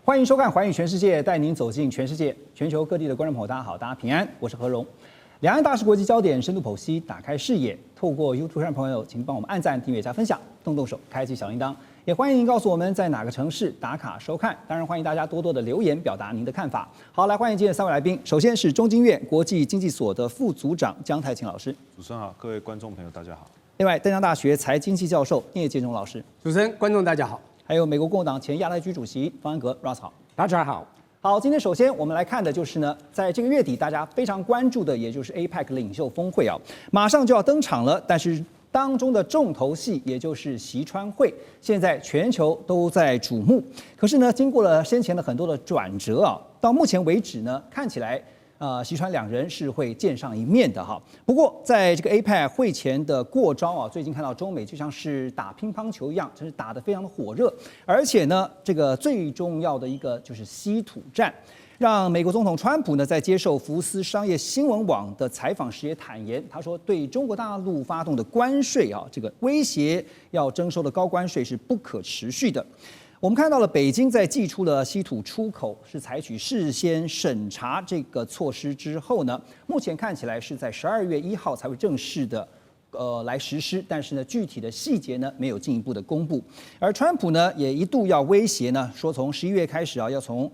欢迎收看《寰宇全世界》，带您走进全世界、全球各地的观众朋友，大家好，大家平安，我是何荣。两岸大事国际焦点深度剖析，打开视野。透过 YouTube 上朋友，请帮我们按赞、订阅、加分享，动手开启小铃铛。也欢迎您告诉我们在哪个城市打卡收看。当然，欢迎大家多多的留言表达您的看法。好，来欢迎今天的3位来宾。首先是中经院国际经济所的副组长江太清老师。主持人好，各位观众朋友大家好。另外，淡江大学财经系教授聂建中老师。主持人、观众大家好。还有美国共和党前亚太区主席方安格 Ross 好。大家好。好，今天首先我们来看的就是呢，在这个月底大家非常关注的，也就是 APEC 领袖峰会啊，马上就要登场了。但是当中的重头戏，也就是习川会，现在全球都在瞩目。可是呢，经过了先前的很多的转折啊，到目前为止呢，看起来习川两人是会见上一面的哈。不过在这个 APEC 会前的过招啊，最近看到中美就像是打乒乓球一样，真是打得非常的火热。而且呢，这个最重要的一个就是稀土战，让美国总统川普呢在接受福斯商业新闻网的采访时也坦言，他说对中国大陆发动的关税啊，这个威胁要征收的高关税是不可持续的。我们看到了北京在祭出了稀土出口是采取事先审查这个措施之后呢，目前看起来是在12月1号才会正式的来实施，但是呢具体的细节呢没有进一步的公布。而川普呢也一度要威胁呢，说从11月开始啊，要从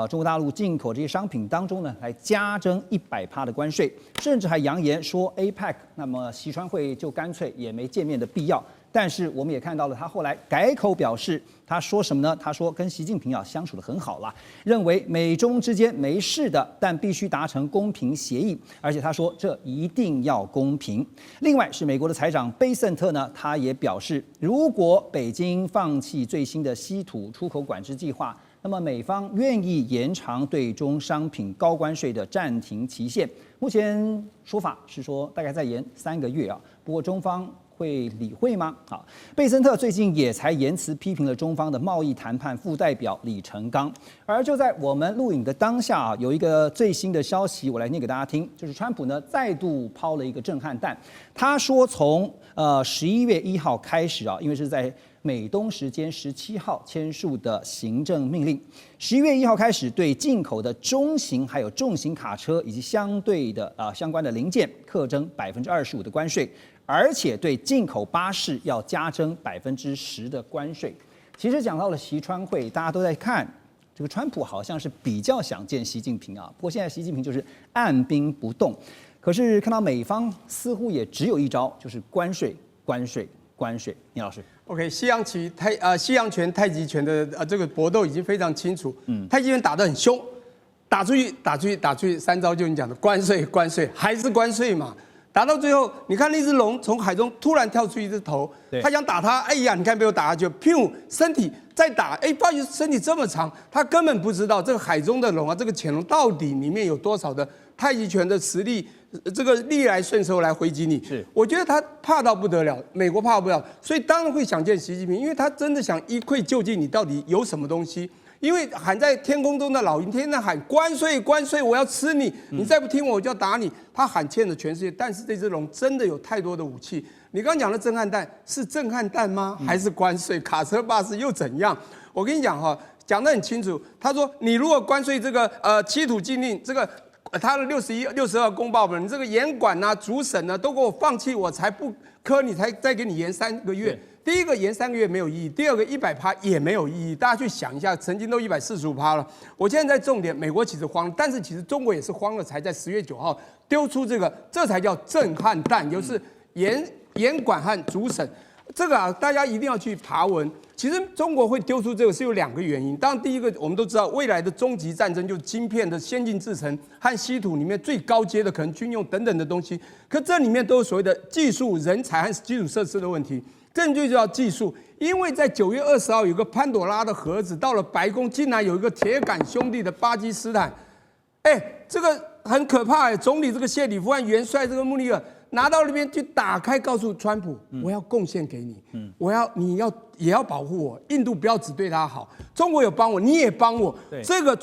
中国大陆进口这些商品当中呢来加征100%的关税，甚至还扬言说 APEC 那么习川会就干脆也没见面的必要。但是我们也看到了，他后来改口表示，他说什么呢？他说跟习近平相处得很好啦，认为美中之间没事的，但必须达成公平协议，而且他说这一定要公平。另外是美国的财长贝森特呢，他也表示，如果北京放弃最新的稀土出口管制计划，那么美方愿意延长对中商品高关税的暂停期限。目前说法是说大概再延3个月啊，不过中方会理会吗？好，贝森特最近也才言辞批评了中方的贸易谈判副代表李成钢。而就在我们录影的当下啊，有一个最新的消息，我来念给大家听，就是川普呢再度抛了一个震撼弹。他说从11月1号开始啊，因为是在美东时间17号签署的行政命令，11月1号开始对进口的中型还有重型卡车以及相对的相关的零件课征25%的关税。而且对进口巴士要加征10%的关税。其实讲到了习川会，大家都在看这个川普好像是比较想见习近平啊，不过现在习近平就是按兵不动。可是看到美方似乎也只有一招，就是关税、关税、关税。聂老师 ，OK， 西洋拳、太极拳的这个搏斗已经非常清楚。太极拳打得很凶，打出去，3招就你讲的关税、关税还是关税嘛。打到最后，你看那只龙从海中突然跳出一只头，他想打它，哎呀，你看被我打下去，噗，身体再打，哎，发现身体这么长，他根本不知道这个海中的龙啊，这个潜龙到底里面有多少的太极拳的实力，这个逆来顺受来回击你。是，我觉得他怕到不得了，美国怕不了，所以当然会想见习近平，因为他真的想一窥究竟你到底有什么东西。因为喊在天空中的老鹰天天喊关税关税，我要吃你，你再不听我就要打你。他喊欠了全世界，但是这只龙真的有太多的武器。你刚刚讲的震撼弹是震撼弹吗？还是关税？卡车巴士又怎样？我跟你讲哈，讲得很清楚。他说你如果关税这个稀土禁令，这个他的62公报本，你这个严管啊、主审啊都给我放弃，我才不科你，才再给你延3个月。第一个延3个月没有意义，第二个100%也没有意义。大家去想一下，曾经都145%了。我现在在重点，美国其实慌了，但是其实中国也是慌了，才在10月9号丢出这才叫震撼弹，就是严管和主审。这个大家一定要去爬文。其实中国会丢出这个是有2个原因。当然，第一个我们都知道，未来的终极战争就是晶片的先进制程和稀土里面最高阶的可能军用等等的东西。可这里面都有所谓的技术、人才和基础设施的问题。证据就要技术，因为在9月20号有个潘朵拉的盒子到了白宫，竟然有一个铁杆兄弟的巴基斯坦，这个很可怕总理这个谢里夫和元帅这个穆尼尔拿到那边去打开，告诉川普，我要贡献给你，你也要保护我，印度不要只对他好，中国有帮我，你也帮我，这个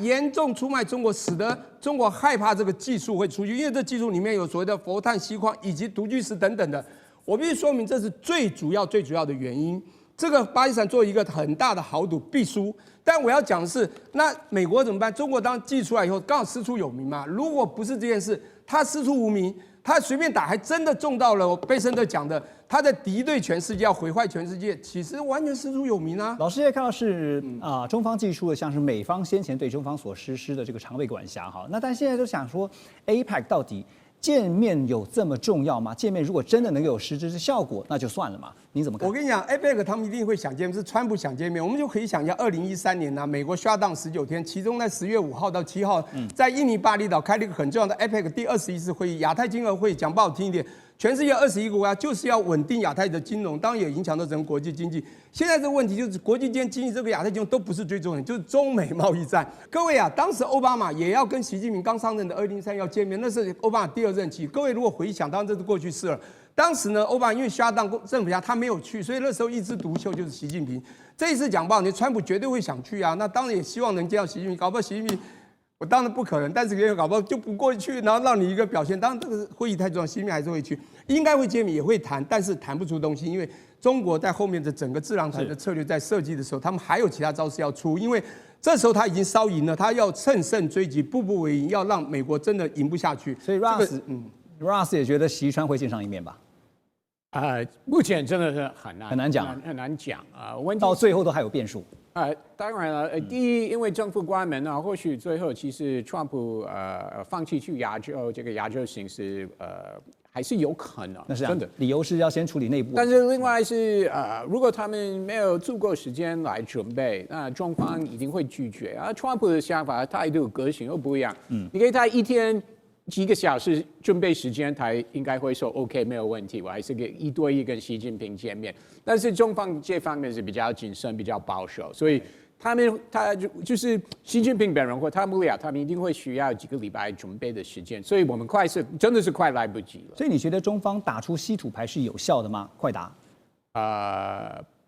严重出卖中国，使得中国害怕这个技术会出去，因为这技术里面有所谓的氟碳锡矿以及毒巨石等等的。我必须说明，这是最主要的原因。这个巴基斯坦做一个很大的豪赌必输。但我要讲的是，那美国怎么办？中国当寄出来以后，刚好师出有名嘛。如果不是这件事，他师出无名，他随便打，还真的中到了贝森特讲的，他的敌对全世界，要毁坏全世界，其实完全师出有名啊。老师也看到是中方寄出的，像是美方先前对中方所实施的这个常备管辖哈。那但现在就想说 ，APEC 到底见面有这么重要吗？见面如果真的能够有实质的效果，那就算了嘛。你怎么看？我跟你讲 ，APEC 他们一定会想见面，是川普想见面。我们就可以想一下，2013年呢、美国shutdown 19天，其中在10月5号到7号，在印尼巴厘岛开了一个很重要的 APEC 第21次会议，亚太经合会议。讲不好听一点，全世界21个国家就是要稳定亚太的金融，当然也影响到整个国际经济。现在这个问题就是国际间经济，这个亚太金融都不是最重点，就是中美贸易战。各位啊，当时奥巴马也要跟习近平刚上任的2003要见面，那是奥巴马第2任期。各位如果回想，当然这是过去式了。当时呢，奥巴马因为shutdown政府下他没有去，所以那时候一枝独秀就是习近平。这一次讲不好听，川普绝对会想去啊，那当然也希望能见到习近平，搞不好习近平。我当然不可能，但是也搞不好就不过去，然后让你一个表现。当然这个会议太重要，习近平还是会去，应该会见面，也会谈，但是谈不出东西，因为中国在后面的整个智囊团的策略在设计的时候，他们还有其他招式要出，因为这时候他已经烧赢了，他要乘胜追击，步步为营，要让美国真的赢不下去。所以 Ross 也觉得习川会见上一面吧？目前真的是很难讲啊，问题到最后都还有变数。当然了，第一，因为政府关门啊，或许最后其实川普放弃去亚洲这个亚洲形势还是有可能，那是真的。理由是要先处理内部。但是另外是如果他们没有足够时间来准备，那中方一定会拒绝啊。川普的想法态度个性又不一样，你给他一天几个小时准备时间，他应该会说 OK 没有问题，我还是给1对1跟习近平见面。但是中方这方面是比较谨慎、比较保守，所以他就是习近平本人或他们俩，他们一定会需要几个礼拜准备的时间，所以我们真的是快来不及了。所以你觉得中方打出稀土牌是有效的吗？快答。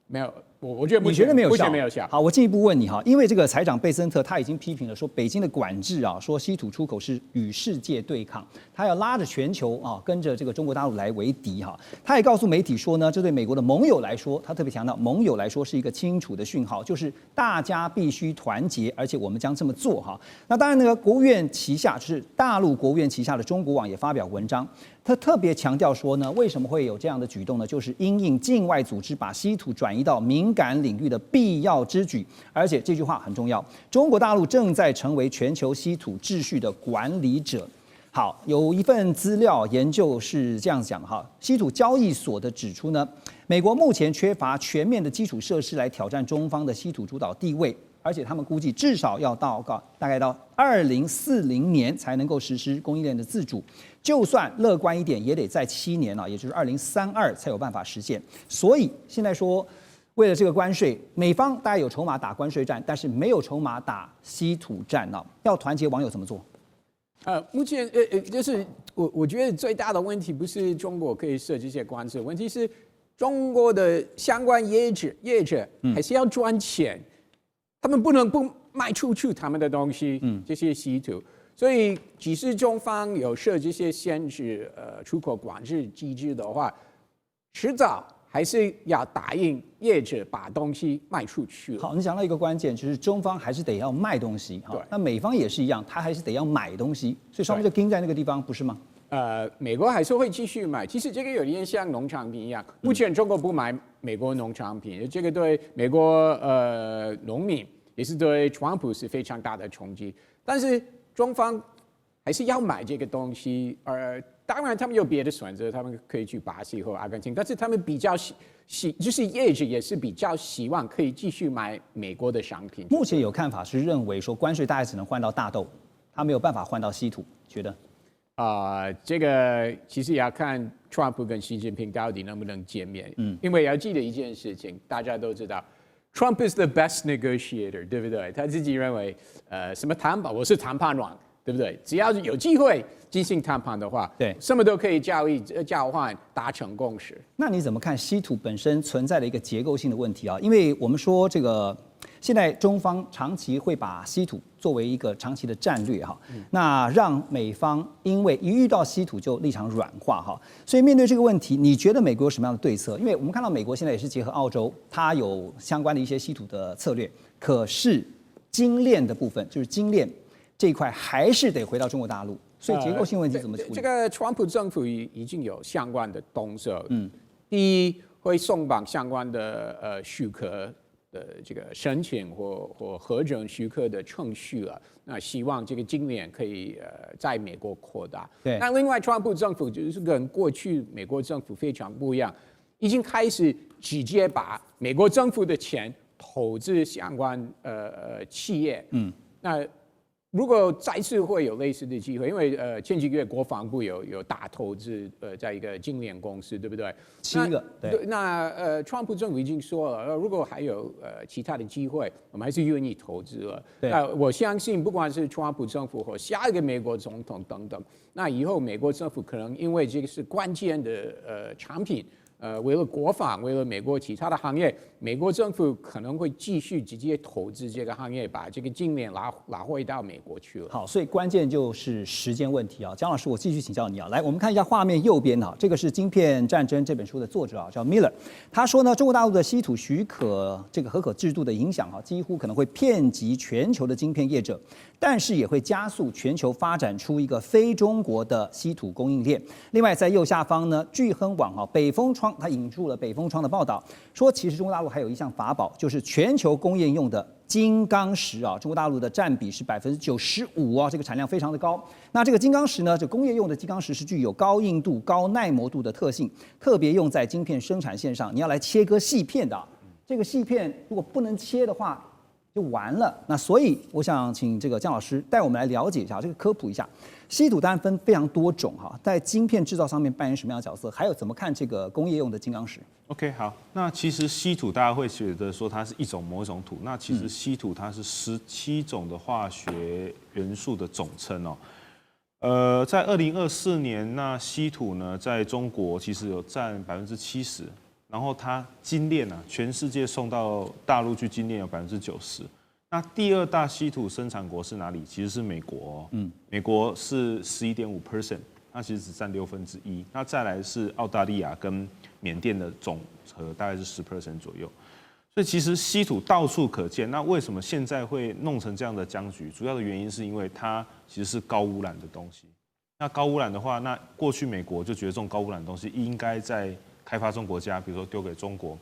没有，我觉得你觉得没有效？目前没有效。好，我进一步问你哈，因为这个财长贝森特他已经批评了，说北京的管制啊，说稀土出口是与世界对抗，他要拉着全球啊，跟着这个中国大陆来为敌哈。他也告诉媒体说呢，这对美国的盟友来说，他特别强调，盟友来说是一个清楚的讯号，就是大家必须团结，而且我们将这么做哈。那当然，那个国务院旗下就是大陆国务院旗下的中国网也发表文章。他特别强调说呢，为什么会有这样的举动呢？就是因应境外组织把稀土转移到敏感领域的必要之举，而且这句话很重要，中国大陆正在成为全球稀土秩序的管理者。好，有一份资料研究是这样讲哈，稀土交易所的指出呢，美国目前缺乏全面的基础设施来挑战中方的稀土主导地位。而且他们估计至少要大概到2040年才能够实施供应链的自主，就算乐观一点，也得在7年啊，也就是2032才有办法实现。所以现在说，为了这个关税，美方大概有筹码打关税战，但是没有筹码打稀土战啊。要团结网友怎么做？目前就是我觉得最大的问题不是中国可以设这些关税，问题是中国的相关业者还是要赚钱。他们不能不卖出去他们的东西，这些稀土，所以即使中方有设这些限制出口管制机制的话，迟早还是要答应业者把东西卖出去。好，你讲到一个关键，就是中方还是得要卖东西，对，那美方也是一样，他还是得要买东西，所以双方就盯在那个地方，不是吗？美国还是会继续买，其实这个有点像农产品一样，目前中国不买美国农产品，这个对美国农民也是对川普是非常大的冲击。但是中方还是要买这个东西，当然他们有别的选择，他们可以去巴西或阿根廷，但是他们比较就是业者也是比较希望可以继续买美国的商品。目前有看法是认为说关税大概只能换到大豆，他没有办法换到稀土，觉得？这个其实也要看川普跟习近平到底能不能见面。因为要记得一件事情，大家都知道 ，Trump is the best negotiator， 对不对？他自己认为，什么谈判，我是谈判王，对不对？只要是有机会进行谈判的话，对，什么都可以交换，达成共识。那你怎么看稀土本身存在的一个结构性的问题啊？因为我们说这个现在中方长期会把稀土作为一个长期的战略哈，那让美方因为一遇到稀土就立场软化哈，所以面对这个问题，你觉得美国有什么样的对策？因为我们看到美国现在也是结合澳洲，它有相关的一些稀土的策略，可是精炼的部分，就是精炼这一块还是得回到中国大陆，所以结构性问题怎么处理？这个川普政府已经有相关的动作，第一会松绑相关的许可的这个申请或核准许可的程序了。那希望这个精炼可以在美国扩大。对。那另外，川普政府就是跟过去美国政府非常不一样，已经开始直接把美国政府的钱投资相关企业。那如果再次会有类似的机会，因为前几个月国防部有大投资在一个精炼公司，对不对？7个，对。那川普政府已经说了，如果还有其他的机会，我们还是愿意投资了。那我相信，不管是川普政府或下一个美国总统等等，那以后美国政府可能因为这个是关键的产品。为了国防，为了美国其他的行业，美国政府可能会继续直接投资这个行业，把这个精炼拿回到美国去了。好，所以关键就是时间问题啊。姜老师，我继续请教你啊。来，我们看一下画面右边啊，这个是《晶片战争》这本书的作者啊，叫 Miller。他说呢，中国大陆的稀土许可这个合可制度的影响啊，几乎可能会遍及全球的晶片业者，但是也会加速全球发展出一个非中国的稀土供应链。另外，在右下方呢，聚亨网啊，北风窗。他引述了北风窗的报道，说其实中国大陆还有一项法宝，就是全球工业用的金刚石啊。中国大陆的占比是95%啊，这个产量非常的高。那这个金刚石呢，这工业用的金刚石是具有高硬度、高耐磨度的特性，特别用在晶片生产线上，你要来切割细片的。这个细片如果不能切的话，就完了。那所以我想请这个姜老师带我们来了解一下，这个科普一下。稀土当然分非常多种哈，在晶片制造上面扮演什么样的角色？还有怎么看这个工业用的金刚石 ？OK， 好，那其实稀土大家会觉得说它是某一种土，那其实稀土它是17种的化学元素的总称哦。在2024年，那稀土呢，在中国其实有占70%，然后它精炼啊，全世界送到大陆去精炼有90%。那第二大稀土生产国是哪里？其实是美国哦。美国是11.5%，那其实只占1/6。那再来是澳大利亚跟缅甸的总和大概是10% 左右。所以其实稀土到处可见。那为什么现在会弄成这样的僵局？主要的原因是因为它其实是高污染的东西。那高污染的话，那过去美国就觉得这种高污染的东西应该在开发中国家，比如说丢给中国。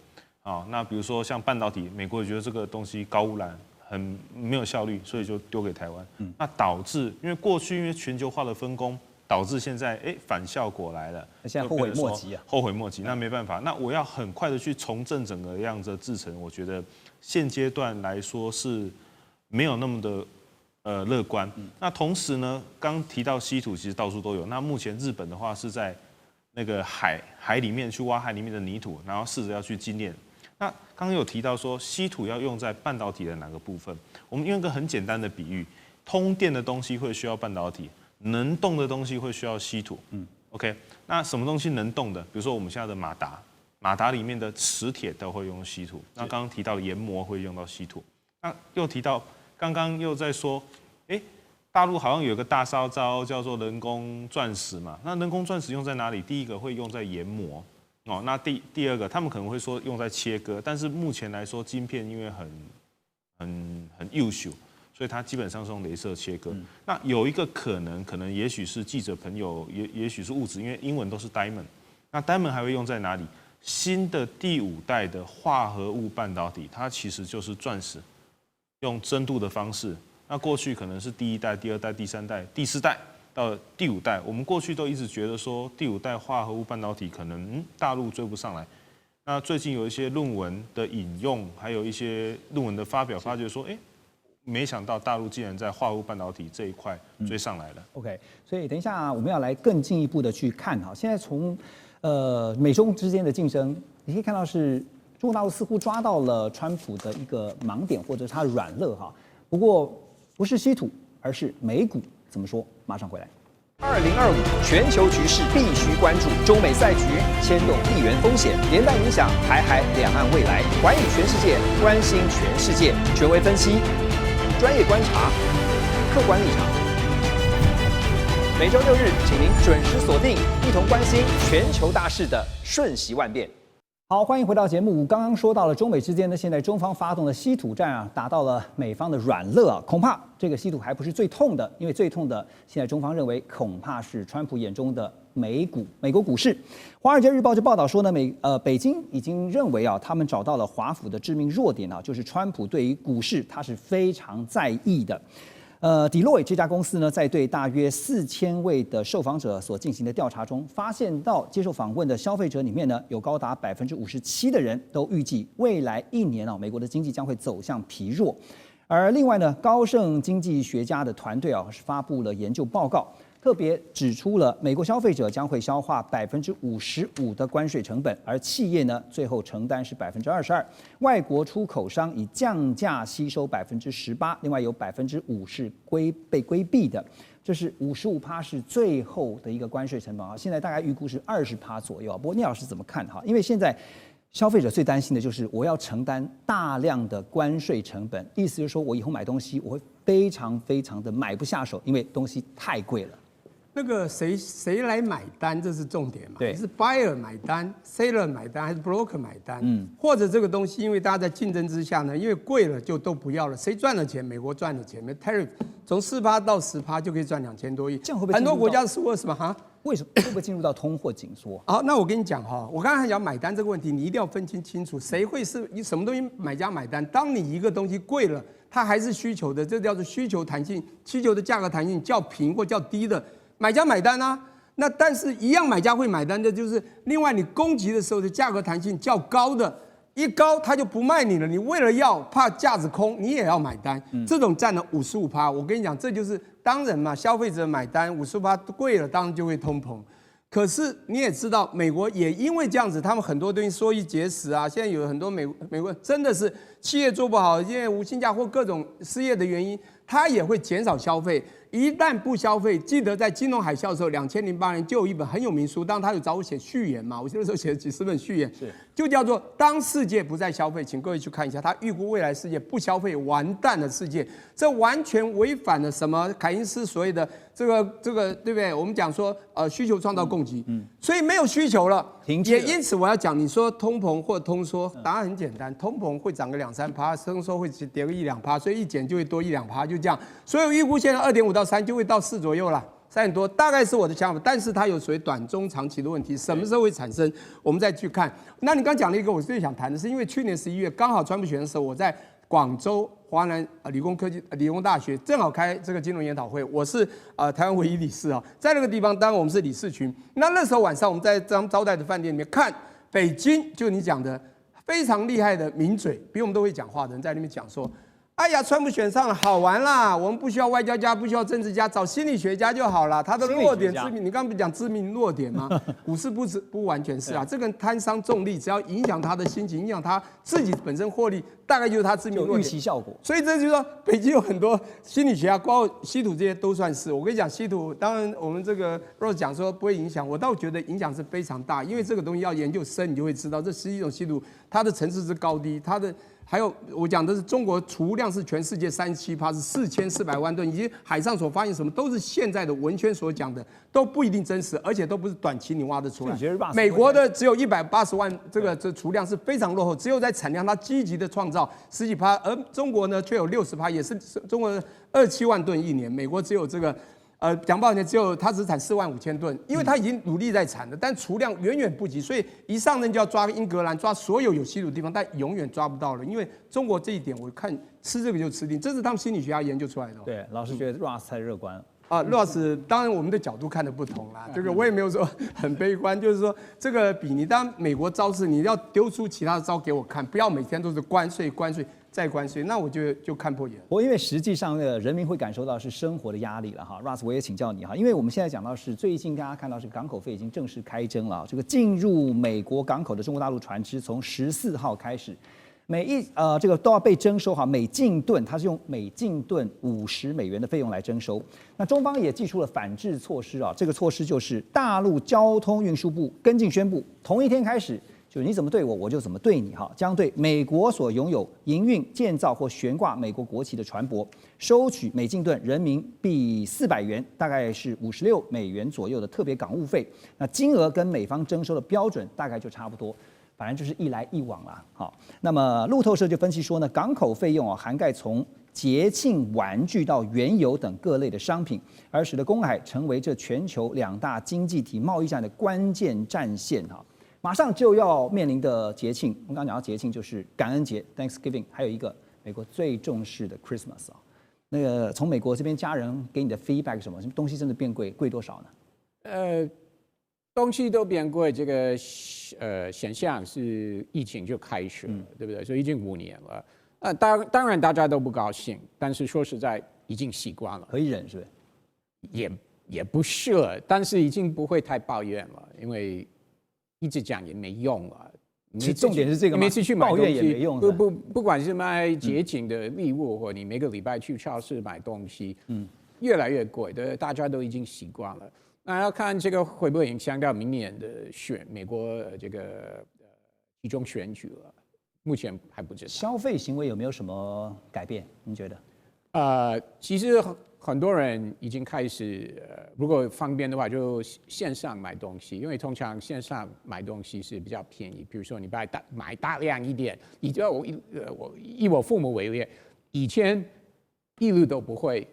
那比如说像半导体，美国也觉得这个东西高污染。很没有效率，所以就丢给台湾。那导致因为全球化的分工，导致现在反效果来了。现在后悔莫及啊！后悔莫及，那没办法。那我要很快的去重振整个样子的制程，我觉得现阶段来说是没有那么的乐观。那同时呢，刚提到稀土其实到处都有。那目前日本的话是在那个海里面去挖海里面的泥土，然后试着要去精炼。那刚刚有提到说稀土要用在半导体的哪个部分？我们用一个很简单的比喻，通电的东西会需要半导体，能动的东西会需要稀土。OK， 那什么东西能动的？比如说我们现在的马达里面的磁铁都会用稀土。那刚刚提到的研磨会用到稀土。那又提到刚刚又在说，大陆好像有个大烧招叫做人工钻石嘛。那人工钻石用在哪里？第一个会用在研磨。那第二个，他们可能会说用在切割，但是目前来说，晶片因为很优秀，所以它基本上是用雷射切割。那有一个可能也许是记者朋友，也许是物质，因为英文都是 diamond。那 diamond 还会用在哪里？新的第5代的化合物半导体，它其实就是钻石，用蒸镀的方式。那过去可能是第1代、第2代、第3代、第4代。到第5代，我们过去都一直觉得说第5代化合物半导体可能大陆追不上来。那最近有一些论文的引用，还有一些论文的发表，发觉说，没想到大陆竟然在化合物半导体这一块追上来了。OK， 所以等一下我们要来更进一步的去看哈，现在从美中之间的竞争，你可以看到是中国大陆似乎抓到了川普的一个盲点或者他软肋哈。不过不是稀土，而是美股。怎么说？马上回来。2025全球局势必须关注，中美赛局牵动地缘风险，连带影响台海两岸未来。寰宇全世界，关心全世界，权威分析，专业观察，客观立场。每周6日，请您准时锁定，一同关心全球大事的瞬息万变。好，欢迎回到节目。刚刚说到了中美之间呢，现在中方发动的稀土战啊，达到了美方的软肋啊，恐怕这个稀土还不是最痛的，因为最痛的，现在中方认为恐怕是川普眼中的美国股市。《华尔街日报》就报道说呢，北京已经认为啊，他们找到了华府的致命弱点啊，就是川普对于股市他是非常在意的。迪洛伊这家公司呢，在对大约4000位的受访者所进行的调查中，发现到接受访问的消费者里面呢，有高达57%的人都预计未来1年啊，美国的经济将会走向疲弱。而另外呢，高盛经济学家的团队啊，是发布了研究报告，特别指出了美国消费者将会消化55%的关税成本，而企业呢，最后承担是22%，外国出口商以降价吸收18%，另外有5%是被规避的，这是55%是最后的一个关税成本啊。现在大概预估是20%左右啊。不过聂老师怎么看哈？因为现在消费者最担心的就是我要承担大量的关税成本，意思就是说我以后买东西我会非常的买不下手，因为东西太贵了。那个谁来买单，这是重点嘛？对，是 buyer 买单 ，seller 买单，还是 broker 买单？或者这个东西，因为大家在竞争之下呢，因为贵了就都不要了，谁赚了钱？美国赚了钱，tariff 从4%到10%就可以赚2000多亿，这样会不会很多国家是20%嘛？哈？为什么会不会进入到通货紧缩？好，那我跟你讲哈，我刚才讲买单这个问题，你一定要分清楚，谁会是你什么东西买家买单？当你一个东西贵了，它还是需求的，这叫做需求弹性，需求的价格弹性较平或较低的。买家买单啊，那但是一样买家会买单的，就是另外你供给的时候的价格弹性较高的，一高他就不卖你了，你为了要怕价值空，你也要买单，这种占了55%。我跟你讲，这就是当然嘛，消费者买单55%贵了，当然就会通膨。可是你也知道，美国也因为这样子，他们很多东西缩衣节食啊，现在有很多美国真的是企业做不好，因为无薪假或各种失业的原因，它也会减少消费。一旦不消费，记得在金融海啸的时候，2008年就有一本很有名书，当然他有找我写序言嘛，我那时候写了几十本序言，就叫做《当世界不再消费》，请各位去看一下，他预估未来世界不消费完蛋的世界，这完全违反了什么？凯因斯所谓的这个对不对？我们讲说需求创造供给，所以没有需求了，也因此我要讲，你说通膨或通缩，答案很简单，通膨会涨个2-3%，通缩会跌个1-2%，所以一减就会多1-2%，就这样。所以预估现在2.5到3就会到4左右了，3点多，大概是我的想法。但是它有属于短中长期的问题，什么时候会产生，我们再去看。那你刚讲了一个，我最想谈的是，因为去年11月刚好川普选的时候，我在广州华南理工大学正好开这个金融研讨会，我是台湾唯一理事啊，在那个地方，当然我们是理事群。那时候晚上我们在这样招待的饭店里面看北京，就你讲的非常厉害的名嘴，比我们都会讲话的人在那边讲说。哎呀，川普选上了，好玩啦！我们不需要外交家，不需要政治家，找心理学家就好了。他的弱点致命，你刚刚不讲致命弱点吗？股市不完全是啊，这个摊商重利，只要影响他的心情，影响他自己本身获利，大概就是他致命弱点。预期效果。所以这就是说，北京有很多心理学家，包括稀土这些都算是。我跟你讲，稀土当然我们这个Rose讲说不会影响，我倒觉得影响是非常大，因为这个东西要研究深，你就会知道这11种稀土它的层次之高低，它的。还有我讲的是中国储物量是全世界37%，是4400万吨，以及海上所发现什么都是现在的文宣所讲的，都不一定真实，而且都不是短期你挖得出来。美国的只有180万，这储量是非常落后，只有在产量它积极的创造10几%，而中国呢却有60%，也是中国的27万吨一年，美国只有这个。讲不好听，它只产45000吨，因为它已经努力在产了，但储量远远不及，所以一上任就要抓英格兰，抓所有稀土的地方，但永远抓不到了，因为中国这一点，我看吃这个就吃定，这是他们心理学家研究出来的。对，老师觉得 Ross 太乐观了。Ross 当然我们的角度看的不同啦，这个我也没有说很悲观，就是说这个比你当美国招式，你要丢出其他的招给我看，不要每天都是关税。再关税，那我就看破眼。因为实际上人民会感受到是生活的压力了哈。Ross， 我也请教你哈，因为我们现在讲到是最近大家看到是港口费已经正式开征了，这个进入美国港口的中国大陆船只从14号开始，这个都要被征收哈，每进吨它是用每进吨$50的费用来征收。那中方也祭出了反制措施啊，这个措施就是大陆交通运输部跟进宣布，同一天开始，就是你怎么对我，我就怎么对你哈，将对美国所拥有营运、建造或悬挂美国国旗的船舶，收取每进吨人民币$400，大概是$56左右的特别港务费。那金额跟美方征收的标准大概就差不多。反正就是一来一往啦，好。那么路透社就分析说呢，港口费用涵盖从节庆玩具到原油等各类的商品，而使得公海成为这全球2大经济体贸易战的关键战线哈。马上就要面临的节庆，我们刚刚讲到节庆就是感恩节 （Thanksgiving）， 还有一个美国最重视的 Christmas 啊。那个从美国这边家人给你的 feedback 什么东西真的变贵，贵多少呢？东西都变贵，这个现象是疫情就开始了，对不对？所以已经5年了。当然大家都不高兴，但是说实在已经习惯了，可以忍是不是？也不是了，但是已经不会太抱怨了，因为一直讲也没用了。其实重点是这个吗？每次去买东西抱怨也没用。不管是买节庆的礼物，或你每个礼拜去超市买东西，越来越贵的，大家都已经习惯了。那要看这个会不会影响到明年的美国这个集中选举了，目前还不知道。消费行为有没有什么改变？你觉得？其实很多人已经开始，如果方便的话，就线上买东西，因为通常线上买东西是比较便宜。比如说你买大量一点，以我父母为例，以前一路都不会。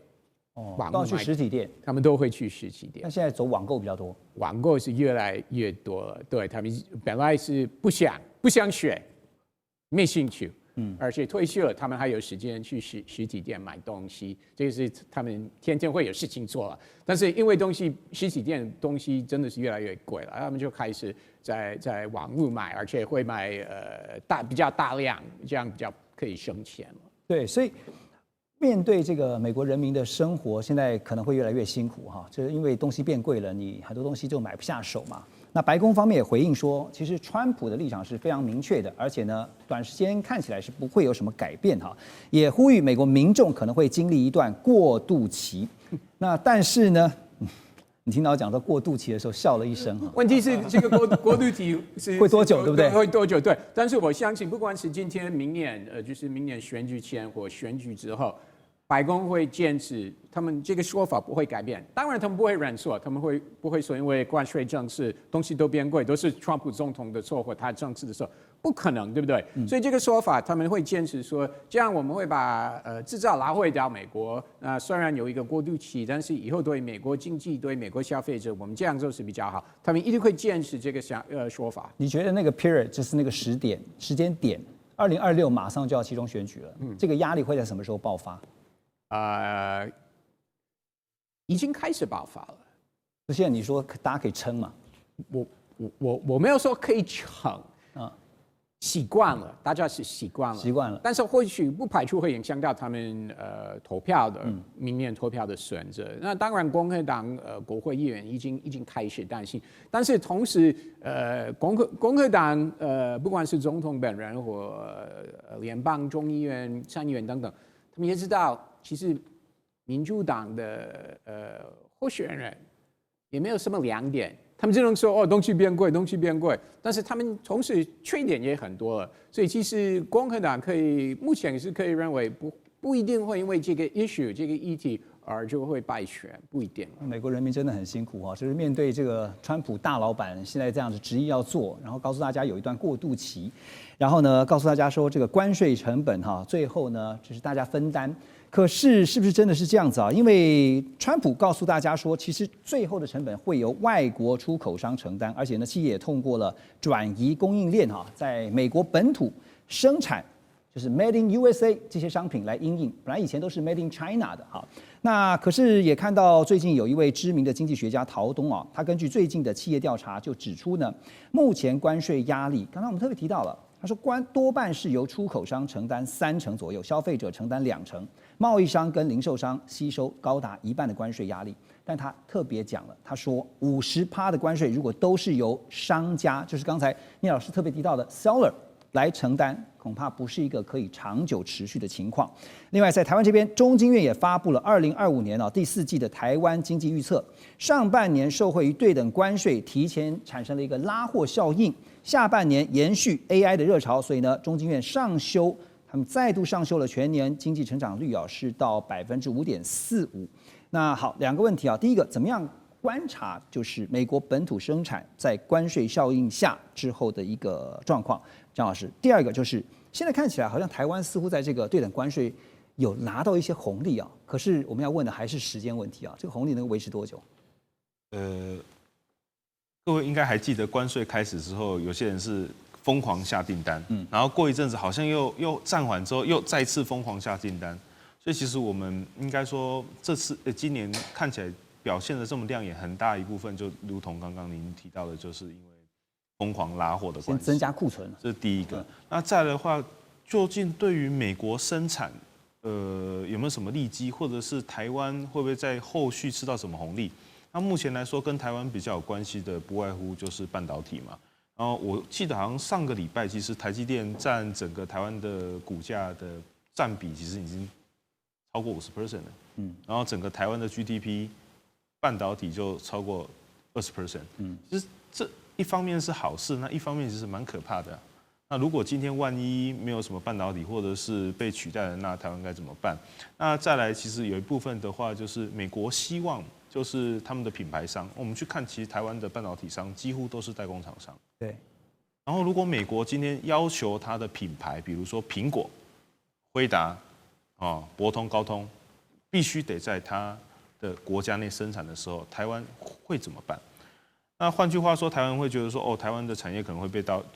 都要去实体店，他们都会去实体店。那现在走网购比较多，网购是越来越多了。对，他们本来是不想学，没兴趣，而且退休了，他们还有时间去实体店买东西，这个是他们天天会有事情做了。但是因为实体店东西真的是越来越贵了，他们就开始在网络买，而且会买比较大量，这样比较可以省钱了。对，所以。面对这个美国人民的生活，现在可能会越来越辛苦哈，就是因为东西变贵了，你很多东西就买不下手嘛。那白宫方面也回应说，其实川普的立场是非常明确的，而且呢，短时间看起来是不会有什么改变哈，也呼吁美国民众可能会经历一段过渡期。那但是呢，你听到讲到过渡期的时候笑了一声哈。问题是这个过渡期是会多久，对不对？会多久？对。但是我相信，不管是今天、明年，就是明年选举前或选举之后。白宫会坚持他们这个说法不会改变，当然他们不会认错，他们不会说因为关税政策东西都变贵都是川普总统的错或他政治的错，不可能，对不对？所以这个说法他们会坚持说，这样我们会把制造拿回到美国。那虽然有一个过渡期，但是以后对美国经济、对美国消费者，我们这样做是比较好。他们一定会坚持这个说法。你觉得那个 period 就是那个时间点，2026马上就要期中选举了，这个压力会在什么时候爆发？已经开始爆发了。现在你说大家可以撑嘛？我没有说可以撑，习惯了，大家是习惯了。但是或许不排除会影响到他们投票的明年投票的选择。那当然，共和党国会议员已经开始担心，但是同时共和党不管是总统本人或联邦众议院、参议院等等，他们也知道。其实，民主党的候选人也没有什么亮点，他们只能说东西变贵，但是他们同时缺点也很多了，所以其实共和党目前是可以认为不一定会因为这个 issue 这个议题而就会败选，不一定。美国人民真的很辛苦啊，就是面对这个川普大老板现在这样子执意要做，然后告诉大家有一段过渡期，然后呢告诉大家说这个关税成本最后呢就是大家分担。可是是不是真的是这样子啊？因为川普告诉大家说，其实最后的成本会由外国出口商承担，而且呢，企业也通过了转移供应链在美国本土生产，就是 Made in USA 这些商品来因应。本来以前都是 Made in China 的那可是也看到最近有一位知名的经济学家陶东他根据最近的企业调查就指出呢，目前关税压力，刚刚我们特别提到了。他说，多半是由出口商承担30%左右，消费者承担20%，贸易商跟零售商吸收高达1半的关税压力。但他特别讲了，他说50%的关税如果都是由商家，就是刚才聂老师特别提到的 seller 来承担，恐怕不是一个可以长久持续的情况。另外，在台湾这边，中经院也发布了2025年第4季的台湾经济预测，上半年受惠于对等关税提前产生了一个拉货效应，下半年延续 AI 的热潮，所以呢，中经院他们再度上修了全年经济成长率是到5.45%。那好，两个问题第一个，怎么样观察就是美国本土生产在关税效应下之后的一个状况，张老师。第二个就是现在看起来好像台湾似乎在这个对等关税有拿到一些红利可是我们要问的还是时间问题这个红利能够维持多久？各位应该还记得关税开始之后，有些人是疯狂下订单，然后过一阵子好像又暂缓之后又再次疯狂下订单，所以其实我们应该说这次今年看起来表现的这么亮眼，很大一部分就如同刚刚您提到的，就是因为疯狂拉货的关系，增加库存，这是第一个。那再来的话，究竟对于美国生产，有没有什么利基，或者是台湾会不会在后续吃到什么红利？那目前来说，跟台湾比较有关系的，不外乎就是半导体嘛。然后我记得好像上个礼拜，其实台积电占整个台湾的股价的占比，其实已经超过50% 了。然后整个台湾的 GDP， 半导体就超过20%。其实这一方面是好事，那一方面其实蛮可怕的。那如果今天万一没有什么半导体，或者是被取代了，那台湾该怎么办？那再来，其实有一部分的话，就是美国希望就是他们的品牌商，我们去看，其实台湾的半导体商几乎都是代工厂商。对。然后，如果美国今天要求它的品牌，比如说苹果、辉达、博通、高通，必须得在它的国家内生产的时候，台湾会怎么办？那换句话说，台湾会觉得说，台湾的产业可能会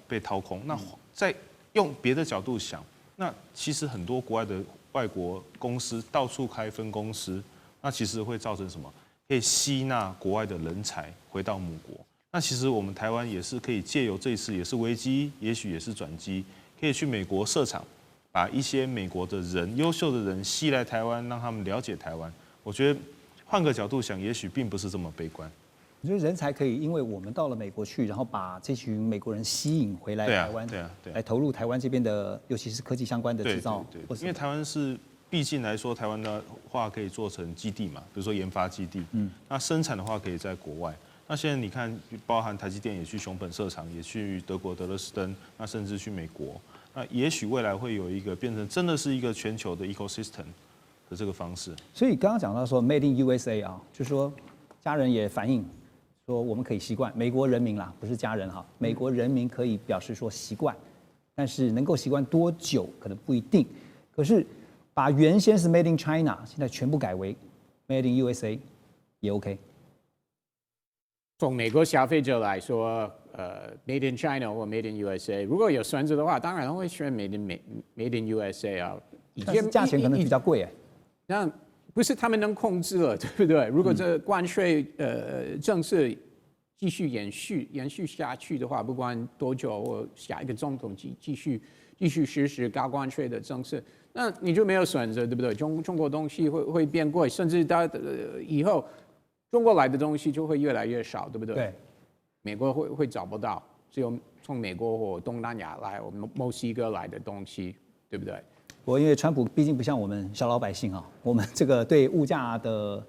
被掏空。那再用别的角度想，那其实很多国外的外国公司到处开分公司，那其实会造成什么？可以吸纳国外的人才回到母国。那其实我们台湾也是可以借由这一次也是危机，也许也是转机，可以去美国设厂，把一些美国的人、优秀的人吸来台湾，让他们了解台湾。我觉得换个角度想，也许并不是这么悲观。我觉得人才可以，因为我们到了美国去，然后把这群美国人吸引回来台湾，来投入台湾这边的，尤其是科技相关的制造。对，因为台湾是，毕竟来说，台湾的话可以做成基地嘛，比如说研发基地。那生产的话可以在国外。那现在你看，包含台积电也去熊本设厂，也去德国德勒斯登，那甚至去美国。那也许未来会有一个变成真的是一个全球的 ecosystem 的这个方式。所以刚刚讲到说 Made in USA 就是说家人也反映说我们可以习惯，美国人民啦，不是家人美国人民可以表示说习惯，但是能够习惯多久可能不一定。可是把原先是 Made in China 现在全部改为 Made in USA 也 OK。从美国消费者来说，Made in China 或 Made in USA， 如果有选择的话，当然会选 Made in USA 但是价钱可能比较贵那不是他们能控制了，对不对？如果这关税政策继续延续下去的话，不管多久，或下一个总统继续实施高关税的政策，那你就没有选择，对不对？中国东西会变贵，甚至到以后中国来的东西就会越来越少，对不对？对，美国会找不到，只有从美国或东南亚来，我们墨西哥来的东西，对不对？不过因为川普毕竟不像我们小老百姓我们这个对物价的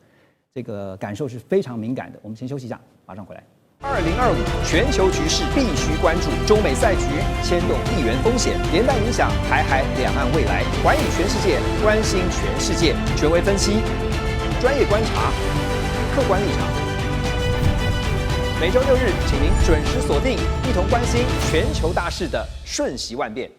这个感受是非常敏感的。我们先休息一下，马上回来。2025全球局势必须关注，中美赛局牵动地缘风险，连带影响台海两岸未来。寰宇全世界，关心全世界，权威分析，专业观察，客观立场。每周6日，请您准时锁定，一同关心全球大事的瞬息万变。